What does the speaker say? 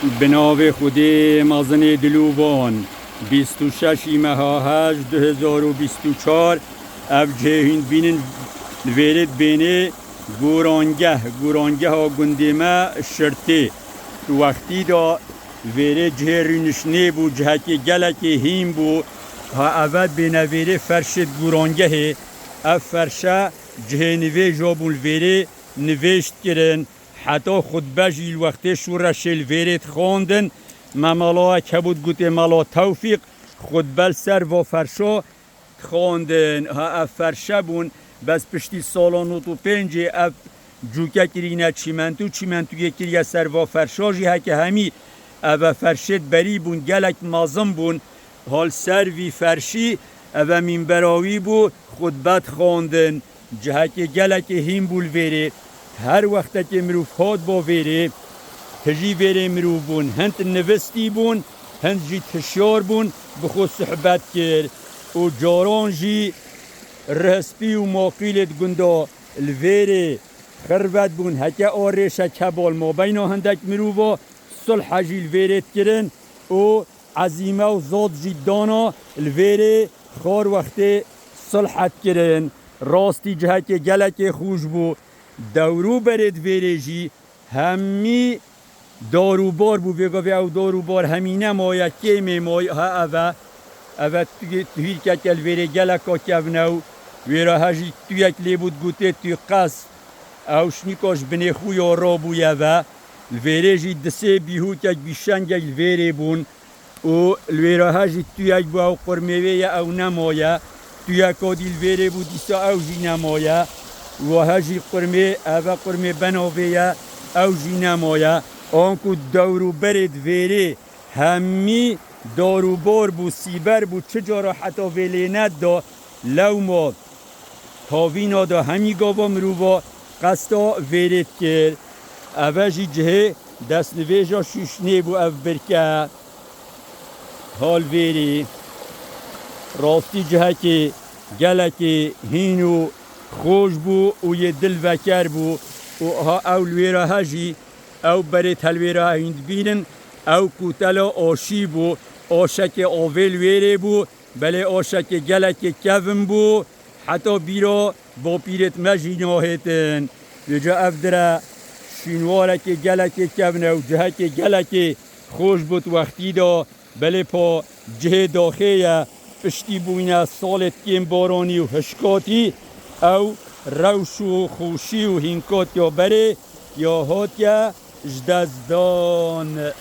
بناو خودی مازن دلوبان 26 ماه 8 2024 اف جهین بینن ویرد بینه گورانگه ها گندیمه شرطه وقتی دا ویره جهرینشنه بو جهکی گلکی هیم بو ها اول بینه ویره فرشت گورانگه اف فرشه جهنوی جابون ویره نوشت کرن حتی خود بجی الوقت شورش الویرت خواندن ممالا کبود گوته مالا توفیق خود بل سر و فرشا خواندن ها اف فرشه بون بس پشتی سالانو تو پنجه اف جوکه کرینه چیمنتو یکیه سر و فرشاجی هکه همی اف فرشت بری بون گلک مازم بون حال سر وی فرشی اف منبراوی بو خود بد خواندن جهک گلک هیم بول ویره هر وقت که مروف هاد با ویره تجی ویره مروف بون هند نوستی بون هند جی تشیار بون بخود صحبت کرد و جاران جی رسپی و ماقیلت گندا الویره خربت بون هکه آرش کبال ما بینا هندک مروفا صلح جی الویرت کرن و عزیمه و زاد جی دانا الویره خار وقت صلحت کرن راستی جهک گلک خوش بو دورو برد ویرجی همی داروبار بو بگاوی او داروبار همینه مایا کمی مایا ها اوه تویر که الویره گلکا کونو ویرا هجی تویک لیبود گوته توی قص او شنیکاش بنی خوی آرابوی اوه الویره دسه بیهو که بیشنگ الویره بون و الویره هجی تویک بو او قرموی او نمایا تویک آدی الویره بو دیسا او جی نمایا و هجی قرمه اوه قرمه بناویه او جی نمایا آنکو دورو برد ویره همی داروبار بو سیبر بو چجارا حتی ویلینت دا لو ما تاوینا دا همی گاوا مروبا قصدا ویرد کرد اوه جی جه دست نویجا شوشنه بو او برکه حال ویری راستی جه که گله که هینو خوش بو و یه دل وکر بو و ها او الویره هجی او برید الویره هیند بینن او کوتلا آشی بو آشک آویل ویره بو بله آشک گلک کفن بو حتی بیرا با پیرت مجی ناهیتن ویجا افدره شینواره که گلک کفن و جه که گلک خوش بود وقتی دا بله پا جه داخیه پشتی بوینه سالت کم بارانی و هشکاتی او روش و خوشی و هنکات یا بره یا هات یا جدزدان